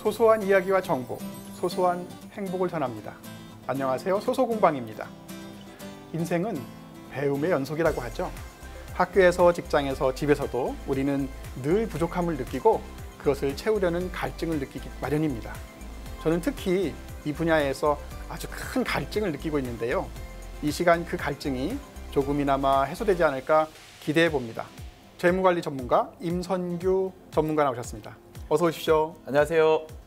소소한 이야기와 정보, 소소한 행복을 전합니다. 안녕하세요. 소소공방입니다. 인생은 배움의 연속이라고 하죠. 학교에서, 직장에서, 집에서도 우리는 늘 부족함을 느끼고 그것을 채우려는 갈증을 느끼기 마련입니다. 저는 특히 이 분야에서 아주 큰 갈증을 느끼고 있는데요. 이 시간 그 갈증이 조금이나마 해소되지 않을까 기대해 봅니다. 재무관리 전문가 임선규 전문가 나오셨습니다. 어서 오십시오. 안녕하세요.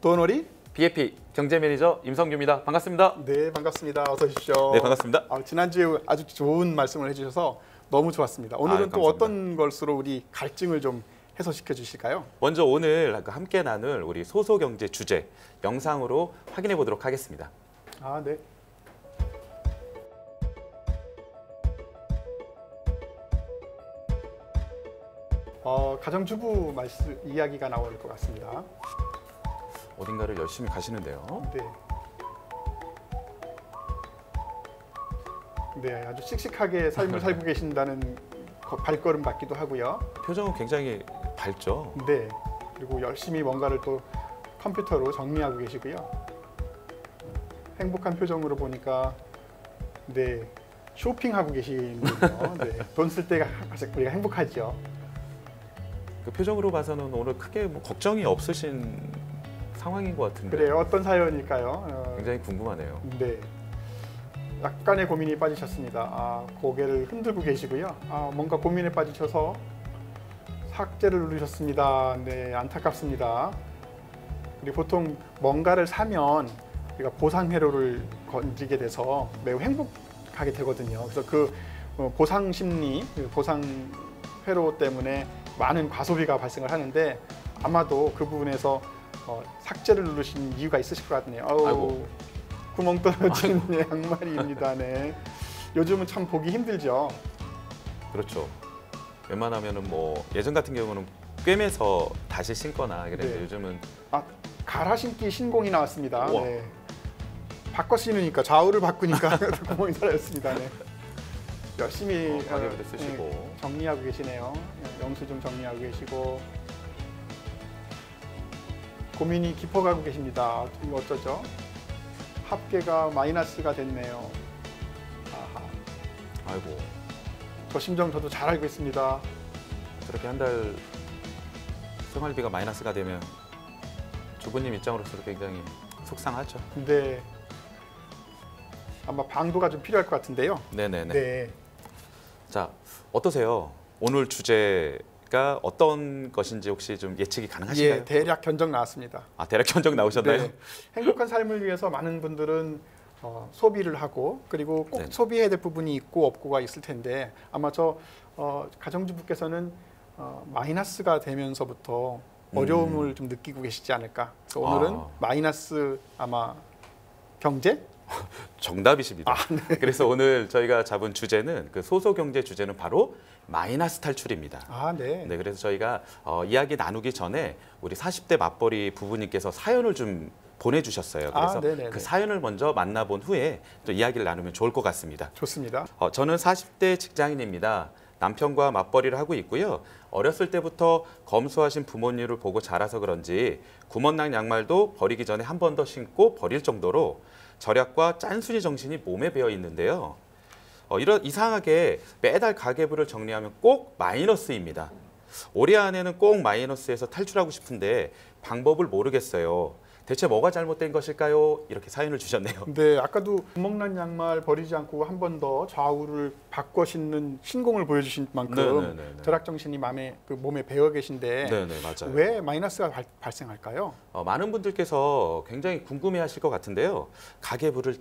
돈오리 BFP 경제 매니저 임성규입니다. 반갑습니다. 네, 반갑습니다. 어서 오십시오. 네, 반갑습니다. 지난주에 아주 좋은 말씀을 해주셔서 너무 좋았습니다. 오늘은 또 감사합니다. 어떤 것으로 우리 갈증을 좀 해소시켜 주실까요? 먼저 오늘 함께 나눌 우리 소소경제 주제 영상으로 확인해 보도록 하겠습니다. 네. 가정주부 이야기가 나올 것 같습니다. 어딘가를 열심히 가시는데요. 네. 네, 아주 씩씩하게 삶을 살고 계신다는 발걸음 같기도 하고요. 표정은 굉장히 밝죠. 네. 그리고 열심히 뭔가를 또 컴퓨터로 정리하고 계시고요. 행복한 표정으로 보니까 네, 쇼핑하고 계시는군요. 네. 돈 쓸 때가 우리가 행복하죠. 그 표정으로 봐서는 오늘 크게 걱정이 없으신 상황인 것 같은데. 그래요. 어떤 사연일까요? 굉장히 궁금하네요. 네. 약간의 고민이 빠지셨습니다. 고개를 흔들고 계시고요. 뭔가 고민에 빠지셔서 삭제를 누르셨습니다. 네, 안타깝습니다. 우리 보통 뭔가를 사면 우리가 보상회로를 건지게 돼서 매우 행복하게 되거든요. 그래서 그 보상 심리, 보상회로 때문에 많은 과소비가 발생을 하는데 아마도 그 부분에서 삭제를 누르신 이유가 있으실 것 같네요. 아이고. 구멍 떨어진 양말입니다. 네. 요즘은 참 보기 힘들죠. 그렇죠. 웬만하면은 예전 같은 경우는 꿰매서 다시 신거나 그랬는데 네. 요즘은 갈아 신기 신공이 나왔습니다. 우와. 네. 바꿔 신으니까 좌우를 바꾸니까 구멍이 달렸습니다. 네. 열심히 가계부도 쓰시고 정리하고 계시네요. 영수증 정리하고 계시고 고민이 깊어가고 계십니다. 이거 어쩌죠? 합계가 마이너스가 됐네요. 아이고, 저 심정 저도 잘 알고 있습니다. 저렇게 한 달 생활비가 마이너스가 되면 주부님 입장으로서도 굉장히 속상하죠. 근데 아마 방도가 좀 필요할 것 같은데요. 네네네. 네. 자, 어떠세요? 오늘 주제가 어떤 것인지 혹시 좀 예측이 가능하신가요? 예, 대략 견적 나왔습니다. 대략 견적 나오셨나요? 네. 행복한 삶을 위해서 많은 분들은 소비를 하고 그리고 꼭 네. 소비해야 될 부분이 있고 없고가 있을 텐데 아마 저 가정주부께서는 마이너스가 되면서부터 어려움을 좀 느끼고 계시지 않을까. 그래서 오늘은 마이너스 아마 경제? 정답이십니다. 네. 그래서 오늘 저희가 잡은 주제는 그 소소경제 주제는 바로 마이너스 탈출입니다. 네. 네, 그래서 저희가 이야기 나누기 전에 우리 40대 맞벌이 부부님께서 사연을 좀 보내주셨어요. 그래서 네네네. 그 사연을 먼저 만나본 후에 또 이야기를 나누면 좋을 것 같습니다. 좋습니다. 저는 40대 직장인입니다. 남편과 맞벌이를 하고 있고요. 어렸을 때부터 검소하신 부모님을 보고 자라서 그런지 구멍난 양말도 버리기 전에 한 번 더 신고 버릴 정도로 절약과 짠순이 정신이 몸에 배어 있는데요. 이상하게 매달 가계부를 정리하면 꼭 마이너스입니다. 올해 안에는 꼭 마이너스에서 탈출하고 싶은데 방법을 모르겠어요. 대체 뭐가 잘못된 것일까요? 이렇게 사연을 주셨네요. 네, 아까도 구멍난 양말 버리지 않고 한 번 더 좌우를 바꿔 신는 신공을 보여주신 만큼 네네네네. 절약 정신이 몸에 배어 계신데 네네, 맞아요. 왜 마이너스가 발생할까요? 많은 분들께서 굉장히 궁금해하실 것 같은데요. 가계부를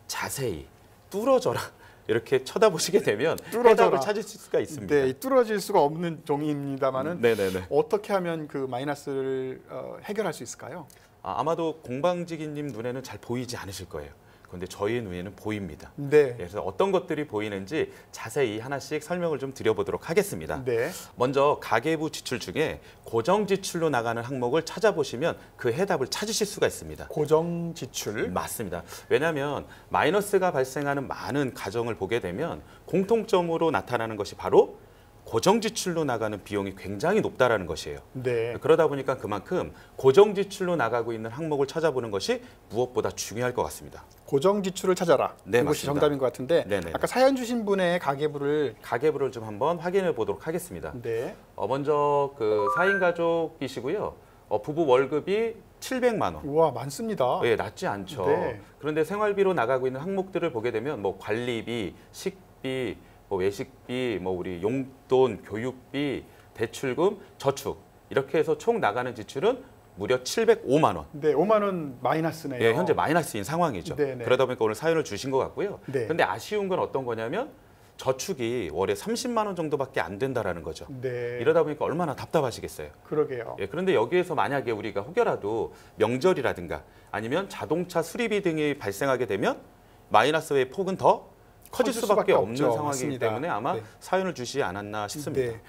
자세히 뚫어져라 이렇게 쳐다보시게 되면 해답을 찾으실 수가 있습니다. 네, 뚫어질 수가 없는 종이입니다만은 네네네. 어떻게 하면 그 마이너스를 해결할 수 있을까요? 아마도 공방지기님 눈에는 잘 보이지 않으실 거예요. 그런데 저희의 눈에는 보입니다. 네. 그래서 어떤 것들이 보이는지 자세히 하나씩 설명을 좀 드려보도록 하겠습니다. 네. 먼저 가계부 지출 중에 고정 지출로 나가는 항목을 찾아보시면 그 해답을 찾으실 수가 있습니다. 고정 지출. 맞습니다. 왜냐하면 마이너스가 발생하는 많은 가정을 보게 되면 공통점으로 나타나는 것이 바로 고정 지출로 나가는 비용이 굉장히 높다라는 것이에요. 네. 그러다 보니까 그만큼 고정 지출로 나가고 있는 항목을 찾아보는 것이 무엇보다 중요할 것 같습니다. 고정 지출을 찾아라. 네, 이것이 맞습니다. 정답인 것 같은데 네네. 아까 사연 주신 분의 가계부를 가계부를 좀 한번 확인해 보도록 하겠습니다. 네. 먼저 그 4인 가족이시고요. 부부 월급이 700만 원. 우와 많습니다. 예, 낮지 않죠. 네. 그런데 생활비로 나가고 있는 항목들을 보게 되면 뭐 관리비, 식비, 뭐 외식비, 뭐 우리 용돈, 교육비, 대출금, 저축 이렇게 해서 총 나가는 지출은 무려 705만 원. 네, 5만 원 마이너스네요. 예, 현재 마이너스인 상황이죠. 네네. 그러다 보니까 오늘 사연을 주신 것 같고요. 네. 그런데 아쉬운 건 어떤 거냐면 저축이 월에 30만 원 정도밖에 안 된다라는 거죠. 네. 이러다 보니까 얼마나 답답하시겠어요. 그러게요. 예, 그런데 여기에서 만약에 우리가 혹여라도 명절이라든가 아니면 자동차 수리비 등이 발생하게 되면 마이너스의 폭은 더 커질 수밖에 없는 없죠. 상황이기 맞습니다. 때문에 아마 네. 사연을 주시지 않았나 싶습니다. 네.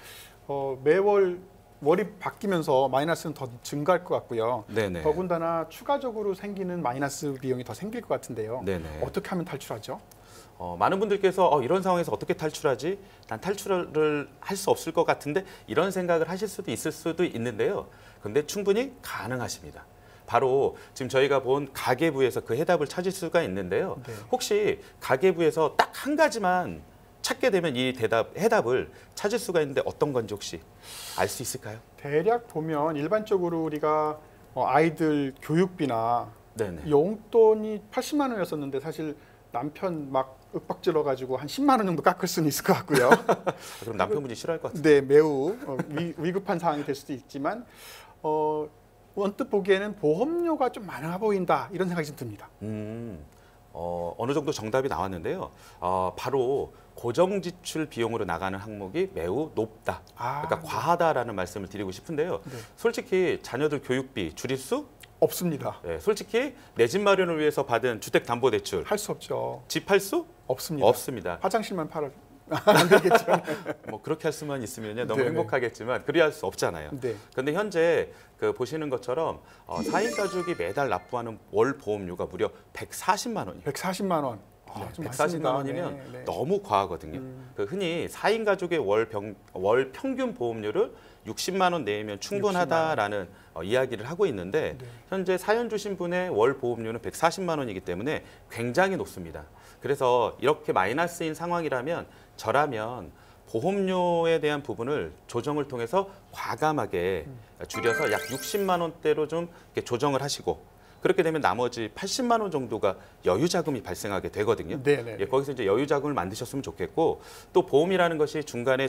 매월 월이 바뀌면서 마이너스는 더 증가할 것 같고요. 네네. 더군다나 추가적으로 생기는 마이너스 비용이 더 생길 것 같은데요. 네네. 어떻게 하면 탈출하죠? 많은 분들께서 이런 상황에서 어떻게 탈출하지? 난 탈출을 할 수 없을 것 같은데 이런 생각을 하실 수도 있을 수도 있는데요. 그런데 충분히 가능하십니다. 바로 지금 저희가 본 가계부에서 그 해답을 찾을 수가 있는데요. 네. 혹시 가계부에서 딱 한 가지만 찾게 되면 이 해답을 찾을 수가 있는데 어떤 건지 혹시 알 수 있을까요? 대략 보면 일반적으로 우리가 아이들 교육비나 네네. 용돈이 80만 원이었었는데 사실 남편 막 윽박질러 가지고 한 10만 원 정도 깎을 수는 있을 것 같고요. 그럼 남편분이 싫어할 것 같은데. 네, 매우 위급한 상황이 될 수도 있지만 언뜻 보기에는 보험료가 좀 많아 보인다 이런 생각이 좀 듭니다. 어느 정도 정답이 나왔는데요. 바로 고정 지출 비용으로 나가는 항목이 매우 높다. 그러니까 네. 과하다라는 말씀을 드리고 싶은데요. 네. 솔직히 자녀들 교육비 줄일 수? 없습니다. 네, 솔직히 내 집 마련을 위해서 받은 주택담보대출 할 수 없죠. 집 팔 수? 없습니다. 없습니다. 화장실만 팔아 안 되겠죠. 뭐 그렇게 할 수만 있으면요 너무 네네. 행복하겠지만 그리할 수 없잖아요. 네. 그런데 현재 그 보시는 것처럼 4인 가족이 매달 납부하는 월 보험료가 무려 140만 원이에요. 140만 원. 좀 140만 많습니다. 원이면 네, 네. 너무 과하거든요. 그 흔히 4인 가족의 월 평균 보험료를 60만 원 내면 충분하다라는 이야기를 하고 있는데 네. 현재 사연 주신 분의 월 보험료는 140만 원이기 때문에 굉장히 높습니다. 그래서 이렇게 마이너스인 상황이라면 저라면 보험료에 대한 부분을 조정을 통해서 과감하게 줄여서 약 60만 원대로 좀 이렇게 조정을 하시고 그렇게 되면 나머지 80만 원 정도가 여유 자금이 발생하게 되거든요. 네네. 예, 거기서 이제 여유 자금을 만드셨으면 좋겠고 또 보험이라는 것이 중간에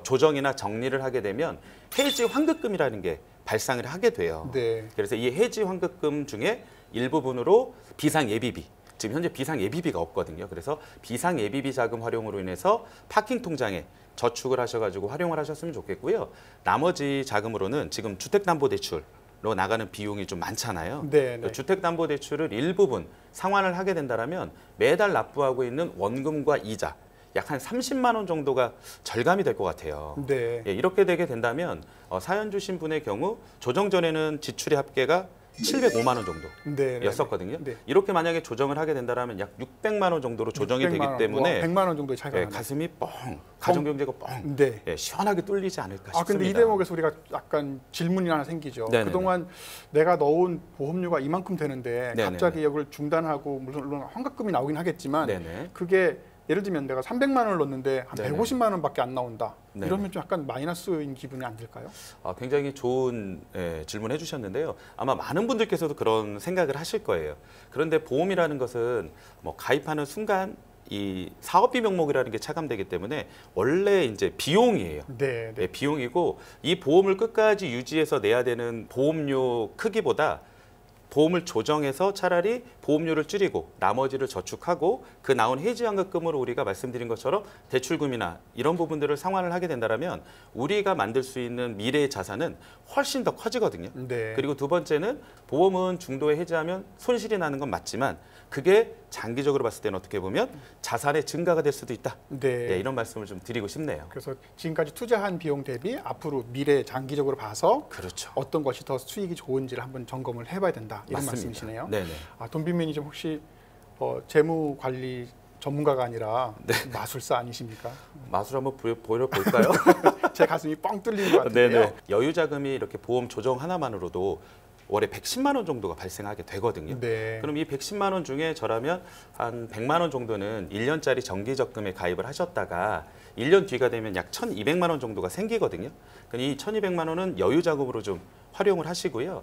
조정이나 정리를 하게 되면 해지 환급금이라는 게 발생을 하게 돼요. 네. 그래서 이 해지 환급금 중에 일부분으로 비상 예비비 지금 현재 비상 예비비가 없거든요. 그래서 비상 예비비 자금 활용으로 인해서 파킹 통장에 저축을 하셔가지고 활용을 하셨으면 좋겠고요. 나머지 자금으로는 지금 주택담보대출로 나가는 비용이 좀 많잖아요. 네, 네. 주택담보대출을 일부분 상환을 하게 된다면 매달 납부하고 있는 원금과 이자 약 한 30만 원 정도가 절감이 될 것 같아요. 네. 예, 이렇게 되게 된다면 사연 주신 분의 경우 조정 전에는 지출의 합계가 705만 원 네, 네. 정도였었거든요. 네. 이렇게 만약에 조정을 하게 된다면 약 600만 원 정도로 조정이 600만 되기 원. 때문에 100만 원 정도의 차이가 예, 나네요. 가슴이 뻥, 가정 경제가 뻥, 네. 예, 시원하게 뚫리지 않을까 싶습니다. 근데 이 대목에서 우리가 약간 질문이 하나 생기죠. 네네네. 그동안 내가 넣은 보험료가 이만큼 되는데 네네네. 갑자기 이걸 중단하고 물론 환급금이 나오긴 하겠지만 네네. 그게 예를 들면 내가 300만 원을 넣었는데 한 네네. 150만 원밖에 안 나온다. 네네. 이러면 좀 약간 마이너스인 기분이 안 들까요? 굉장히 좋은 질문을 해주셨는데요. 아마 많은 분들께서도 그런 생각을 하실 거예요. 그런데 보험이라는 것은 뭐 가입하는 순간 이 사업비 명목이라는 게 차감되기 때문에 원래 이제 비용이에요. 네, 네. 비용이고 이 보험을 끝까지 유지해서 내야 되는 보험료 크기보다 보험을 조정해서 차라리 보험료를 줄이고 나머지를 저축하고 그 나온 해지환급금으로 우리가 말씀드린 것처럼 대출금이나 이런 부분들을 상환을 하게 된다면 우리가 만들 수 있는 미래의 자산은 훨씬 더 커지거든요. 네. 그리고 두 번째는 보험은 중도에 해지하면 손실이 나는 건 맞지만 그게 장기적으로 봤을 때는 어떻게 보면 자산의 증가가 될 수도 있다. 네. 예, 이런 말씀을 좀 드리고 싶네요. 그래서 지금까지 투자한 비용 대비 앞으로 미래 장기적으로 봐서 그렇죠. 어떤 것이 더 수익이 좋은지를 한번 점검을 해봐야 된다. 이런 맞습니다. 말씀이시네요. 네네. 돈빈 매니저 혹시 재무 관리 전문가가 아니라 마술사 아니십니까? 마술 한번 보여볼까요? 제 가슴이 뻥 뚫리는 것 같은데요. 네네. 여유 자금이 이렇게 보험 조정 하나만으로도 월에 110만 원 정도가 발생하게 되거든요. 네. 그럼 이 110만 원 중에 저라면 한 100만 원 정도는 1년짜리 정기 적금에 가입을 하셨다가 1년 뒤가 되면 약 1,200만 원 정도가 생기거든요. 그럼 이 1,200만 원은 여유 자금으로 좀 활용을 하시고요.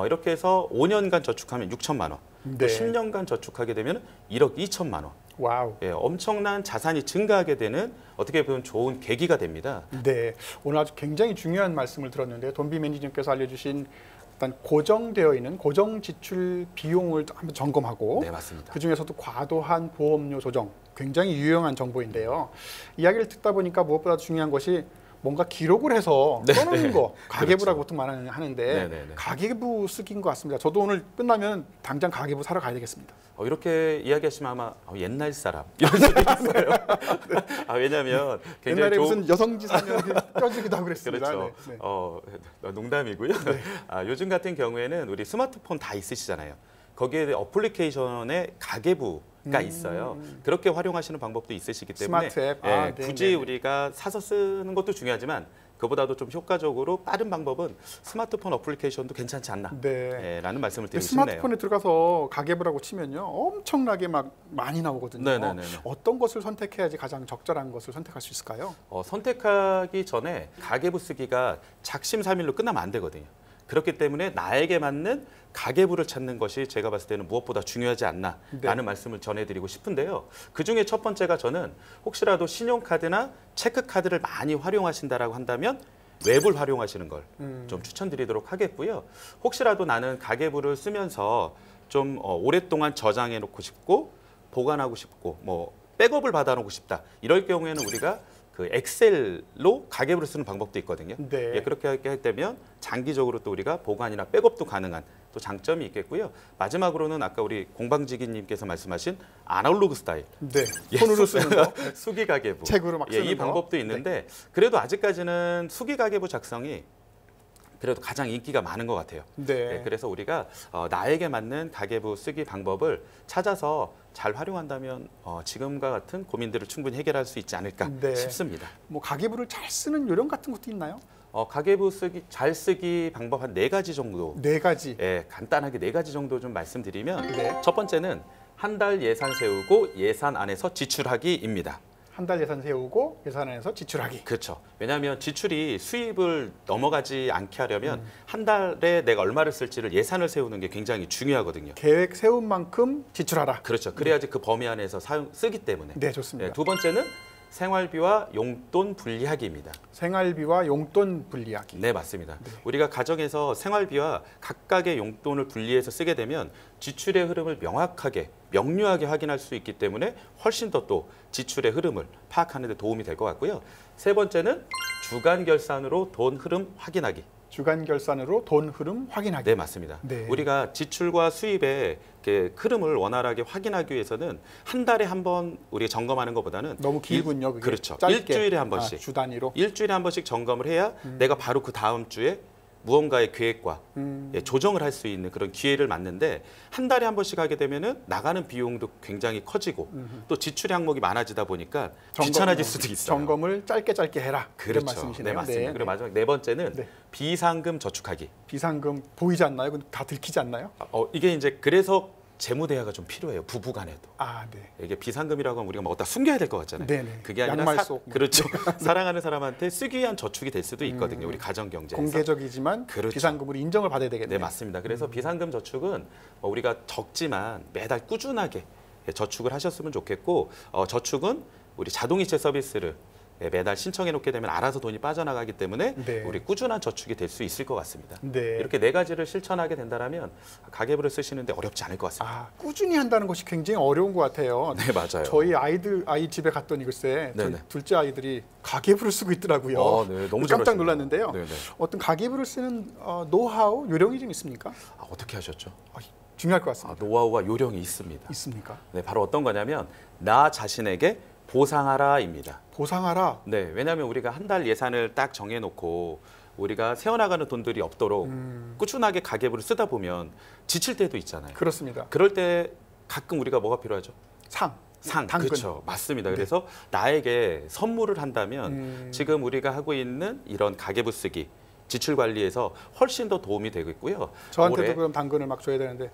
이렇게 해서 5년간 저축하면 6천만 원, 네. 또 10년간 저축하게 되면 1억 2천만 원. 와우. 예, 엄청난 자산이 증가하게 되는 어떻게 보면 좋은 계기가 됩니다. 네, 오늘 아주 굉장히 중요한 말씀을 들었는데 돈비 매니저님께서 알려주신 일단 고정되어 있는 고정 지출 비용을 한번 점검하고 네, 맞습니다. 그 중에서도 과도한 보험료 조정 굉장히 유용한 정보인데요. 이야기를 듣다 보니까 무엇보다 중요한 것이 뭔가 기록을 해서 네, 써놓는 네. 거 가계부라고 그렇죠. 보통 하는데 네, 네, 네. 가계부 쓰기인 것 같습니다. 저도 오늘 끝나면 당장 가계부 사러 가야 되겠습니다. 이렇게 이야기하시면 아마 옛날 사람 이런 수도 있어요. 왜냐하면 굉장히 옛날에 무슨 여성지사면 껴주기도 하고 그랬습니다. 그렇죠. 네, 네. 농담이고요. 요즘 같은 경우에는 우리 스마트폰 다 있으시잖아요. 거기에 어플리케이션에 가계부가 있어요. 그렇게 활용하시는 방법도 있으시기 때문에 스마트 앱. 예, 네, 굳이 네, 네. 우리가 사서 쓰는 것도 중요하지만 그보다도 좀 효과적으로 빠른 방법은 스마트폰 어플리케이션도 괜찮지 않나 네. 라는 말씀을 드리고 싶네요. 스마트폰에 들어가서 가계부라고 치면요 엄청나게 막 많이 나오거든요. 네네네. 어떤 것을 선택해야지 가장 적절한 것을 선택할 수 있을까요? 선택하기 전에 가계부 쓰기가 작심삼일로 끝나면 안 되거든요. 그렇기 때문에 나에게 맞는 가계부를 찾는 것이 제가 봤을 때는 무엇보다 중요하지 않나라는 말씀을 전해드리고 싶은데요. 그중에 첫 번째가 저는 혹시라도 신용카드나 체크카드를 많이 활용하신다라고 한다면 웹을 활용하시는 걸 좀 추천드리도록 하겠고요. 혹시라도 나는 가계부를 쓰면서 좀 오랫동안 저장해 놓고 싶고 보관하고 싶고 뭐 백업을 받아놓고 싶다. 이럴 경우에는 우리가 그 엑셀로 가계부를 쓰는 방법도 있거든요. 네. 예, 그렇게 하게 되면 장기적으로 또 우리가 보관이나 백업도 가능한 또 장점이 있겠고요. 마지막으로는 아까 우리 공방지기님께서 말씀하신 아날로그 스타일. 네. 손으로 쓰는 거. 수기 가계부. 책으로 막 쓰는 이 거. 방법도 있는데 그래도 아직까지는 수기 가계부 작성이 그래도 가장 인기가 많은 것 같아요. 네. 그래서 우리가 나에게 맞는 가계부 쓰기 방법을 찾아서 잘 활용한다면 지금과 같은 고민들을 충분히 해결할 수 있지 않을까 네. 싶습니다. 뭐 가계부를 잘 쓰는 요령 같은 것도 있나요? 가계부 잘 쓰기 방법 한 4가지 정도, 네 가지. 간단하게 4가지 정도 좀 말씀드리면 네. 첫 번째는 한 달 예산 세우고 예산 안에서 지출하기입니다. 한 달 예산 세우고 예산 안에서 지출하기. 그렇죠. 왜냐하면 지출이 수입을 넘어가지 않게 하려면 한 달에 내가 얼마를 쓸지를 예산을 세우는 게 굉장히 중요하거든요. 계획 세운 만큼 지출하라. 그렇죠. 그래야지 그 범위 안에서 쓰기 때문에. 네, 좋습니다. 두 번째는 생활비와 용돈 분리하기입니다. 생활비와 용돈 분리하기. 네, 맞습니다. 우리가 가정에서 생활비와 각각의 용돈을 분리해서 쓰게 되면 지출의 흐름을 명확하게, 명료하게 확인할 수 있기 때문에 훨씬 더 또 지출의 흐름을 파악하는 데 도움이 될 것 같고요. 세 번째는 주간 결산으로 돈 흐름 확인하기. 주간 결산으로 돈 흐름 확인하기. 네, 맞습니다. 네. 우리가 지출과 수입의 이렇게 흐름을 원활하게 확인하기 위해서는 한 달에 한 번 우리가 점검하는 것보다는 너무 길군요. 그게. 그렇죠. 짧게. 일주일에 한 번씩. 주 단위로. 일주일에 한 번씩 점검을 해야 내가 바로 그 다음 주에 무언가의 계획과 조정을 할 수 있는 그런 기회를 맞는데 한 달에 한 번씩 하게 되면은 나가는 비용도 굉장히 커지고 또 지출 항목이 많아지다 보니까 귀찮아질 수도 있어요. 점검을 짧게 해라. 그렇죠. 이런 말씀이시네요. 네, 맞습니다. 그리고 마지막 네 번째는 네. 비상금 저축하기. 비상금 보이지 않나요? 근데 다 들키지 않나요? 이게 이제 그래서 재무 대화가 좀 필요해요. 부부간에도. 아, 네. 이게 비상금이라고 하면 우리가 뭐 어디다 숨겨야 될 것 같잖아요. 네네. 그게 아니라 양말 속. 그렇죠. 사랑하는 사람한테 쓰기 위한 저축이 될 수도 있거든요. 우리 가정 경제에서. 공개적이지만 그렇죠. 비상금으로 인정을 받아야 되겠네요. 네, 맞습니다. 그래서 비상금 저축은 우리가 적지만 매달 꾸준하게 저축을 하셨으면 좋겠고 저축은 우리 자동이체 서비스를 매달 신청해 놓게 되면 알아서 돈이 빠져나가기 때문에 네. 우리 꾸준한 저축이 될 수 있을 것 같습니다. 네. 이렇게 4가지를 실천하게 된다면 가계부를 쓰시는데 어렵지 않을 것 같습니다. 아, 꾸준히 한다는 것이 굉장히 어려운 것 같아요. 네, 맞아요. 저희 아이 집에 갔더니 글쎄 네네. 둘째 아이들이 가계부를 쓰고 있더라고요. 네, 너무 깜짝 잘하시네요. 놀랐는데요. 네네. 어떤 가계부를 쓰는 노하우, 요령이 좀 있습니까? 어떻게 하셨죠? 중요할 것 같습니다. 노하우와 요령이 있습니다. 있습니까? 네, 바로 어떤 거냐면 나 자신에게 보상하라입니다. 보상하라. 네, 왜냐하면 우리가 한 달 예산을 딱 정해놓고 우리가 세어나가는 돈들이 없도록 꾸준하게 가계부를 쓰다 보면 지칠 때도 있잖아요. 그렇습니다. 그럴 때 가끔 우리가 뭐가 필요하죠? 상. 상, 당근. 그렇죠. 맞습니다. 네. 그래서 나에게 선물을 한다면 지금 우리가 하고 있는 이런 가계부 쓰기, 지출 관리에서 훨씬 더 도움이 되겠고요. 저한테도 올해 그럼 당근을 막 줘야 되는데.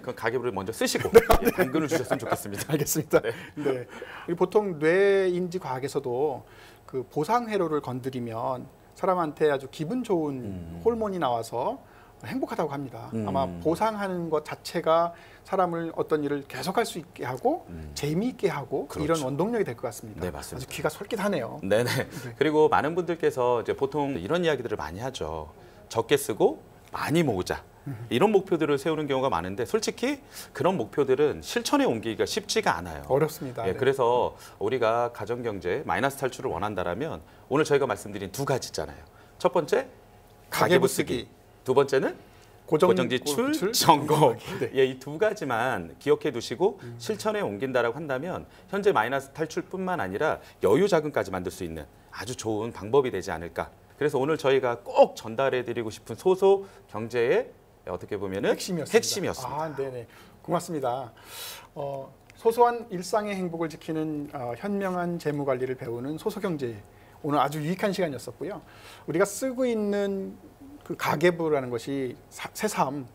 그 가계부를 먼저 쓰시고 예, 당근을 주셨으면 좋겠습니다. 알겠습니다. 네. 그리고 보통 뇌인지 과학에서도 그 보상 회로를 건드리면 사람한테 아주 기분 좋은 호르몬이 나와서 행복하다고 합니다. 아마 보상하는 것 자체가 사람을 어떤 일을 계속할 수 있게 하고 재미있게 하고 그렇죠. 이런 원동력이 될 것 같습니다. 네, 맞습니다. 아주 귀가 솔깃하네요. 네네. 그리고 많은 분들께서 이제 보통 이런 이야기들을 많이 하죠. 적게 쓰고 많이 모으자. 이런 목표들을 세우는 경우가 많은데 솔직히 그런 목표들은 실천에 옮기기가 쉽지가 않아요. 어렵습니다. 예, 네. 그래서 우리가 가정경제 마이너스 탈출을 원한다라면 오늘 저희가 말씀드린 두 가지 있잖아요. 첫 번째 가계부 쓰기. 두 번째는 고정지출 점검. 네. 예, 이 두 가지만 기억해 두시고 실천에 옮긴다라고 한다면 현재 마이너스 탈출뿐만 아니라 여유 자금까지 만들 수 있는 아주 좋은 방법이 되지 않을까. 그래서 오늘 저희가 꼭 전달해 드리고 싶은 소소 경제의 어떻게 보면은 핵심이었습니다. 아, 네네. 고맙습니다. 소소한 일상의 행복을 지키는 현명한 재무 관리를 배우는 소소경제. 오늘 아주 유익한 시간이었었고요. 우리가 쓰고 있는 그 가계부라는 것이 새삼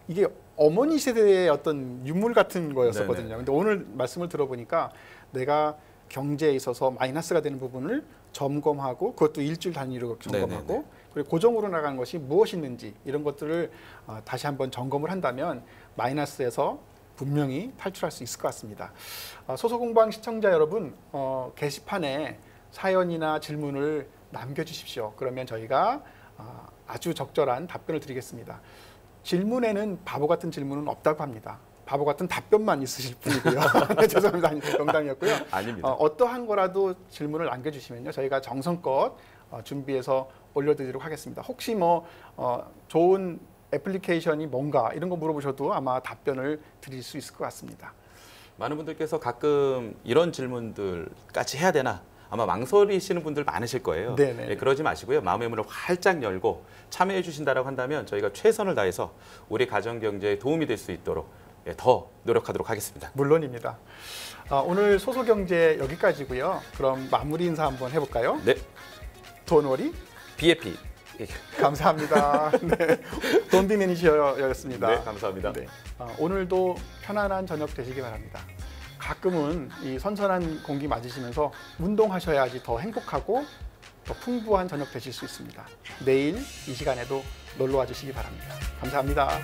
이게 어머니 세대의 어떤 유물 같은 거였었거든요. 네네. 근데 오늘 말씀을 들어보니까 내가 경제에 있어서 마이너스가 되는 부분을 점검하고 그것도 일주일 단위로 점검하고 네네네. 그리고 고정으로 나간 것이 무엇이 있는지 이런 것들을 다시 한번 점검을 한다면 마이너스에서 분명히 탈출할 수 있을 것 같습니다. 소소공방 시청자 여러분, 게시판에 사연이나 질문을 남겨주십시오. 그러면 저희가 아주 적절한 답변을 드리겠습니다. 질문에는 바보 같은 질문은 없다고 합니다. 바보 같은 답변만 있으실 뿐이고요. 죄송합니다. 농담이었고요. 아닙니다. 어떠한 거라도 질문을 남겨주시면요. 저희가 정성껏 준비해서 올려드리도록 하겠습니다. 혹시 좋은 애플리케이션이 뭔가 이런 거 물어보셔도 아마 답변을 드릴 수 있을 것 같습니다. 많은 분들께서 가끔 이런 질문들까지 해야 되나 아마 망설이시는 분들 많으실 거예요. 네네. 예, 그러지 마시고요. 마음의 문을 활짝 열고 참여해 주신다고 한다면 저희가 최선을 다해서 우리 가정 경제에 도움이 될 수 있도록 더 노력하도록 하겠습니다. 물론입니다. 오늘 소소경제 여기까지고요. 그럼 마무리 인사 한번 해볼까요? 네, 돈워리 BFP. 감사합니다. 네, 돈비 매니저였습니다. 네, 감사합니다. 네. 오늘도 편안한 저녁 되시기 바랍니다. 가끔은 이 선선한 공기 맞으시면서 운동하셔야지 더 행복하고 더 풍부한 저녁 되실 수 있습니다. 내일 이 시간에도 놀러 와 주시기 바랍니다. 감사합니다.